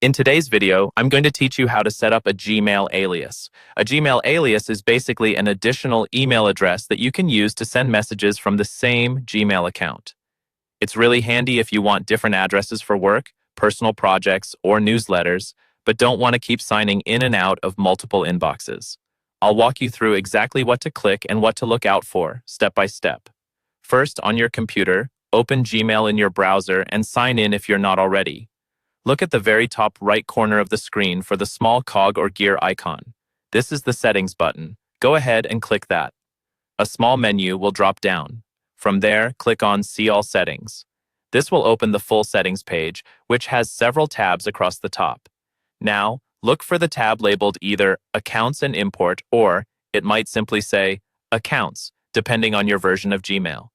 In today's video, I'm going to teach you how to set up a Gmail alias. A Gmail alias is basically an additional email address that you can use to send messages from the same Gmail account. It's really handy if you want different addresses for work, personal projects, or newsletters, but don't want to keep signing in and out of multiple inboxes. I'll walk you through exactly what to click and what to look out for, step by step. First, on your computer, open Gmail in your browser and sign in if you're not already. Look at the very top right corner of the screen for the small cog or gear icon. This is the Settings button. Go ahead and click that. A small menu will drop down. From there, click on See All Settings. This will open the full settings page, which has several tabs across the top. Now, look for the tab labeled either Accounts and Import, or it might simply say Accounts, depending on your version of Gmail.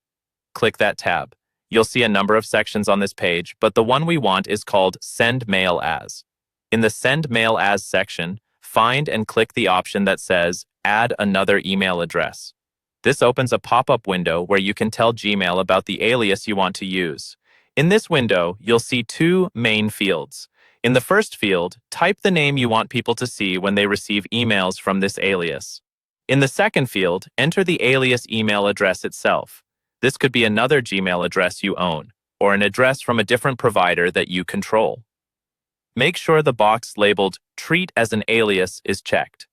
Click that tab. You'll see a number of sections on this page, but the one we want is called Send Mail As. In the Send Mail As section, find and click the option that says Add Another Email Address. This opens a pop-up window where you can tell Gmail about the alias you want to use. In this window, you'll see two main fields. In the first field, type the name you want people to see when they receive emails from this alias. In the second field, enter the alias email address itself. This could be another Gmail address you own, or an address from a different provider that you control. Make sure the box labeled Treat as an Alias is checked.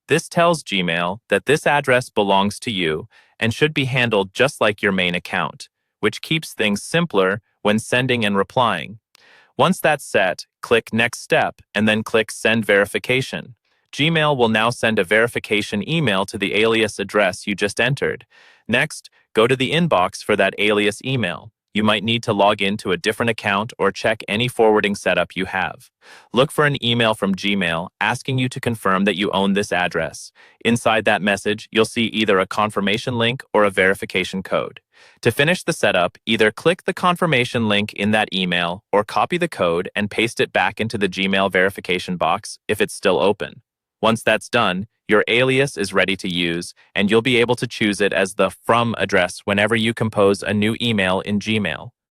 This tells Gmail that this address belongs to you and should be handled just like your main account, which keeps things simpler when sending and replying. Once that's set, click Next Step and then click Send Verification. Gmail will now send a verification email to the alias address you just entered. Next, go to the inbox for that alias email. You might need to log into a different account or check any forwarding setup you have. Look for an email from Gmail asking you to confirm that you own this address. Inside that message, you'll see either a confirmation link or a verification code. To finish the setup, either click the confirmation link in that email or copy the code and paste it back into the Gmail verification box if it's still open. Once that's done, your alias is ready to use, and you'll be able to choose it as the From address whenever you compose a new email in Gmail.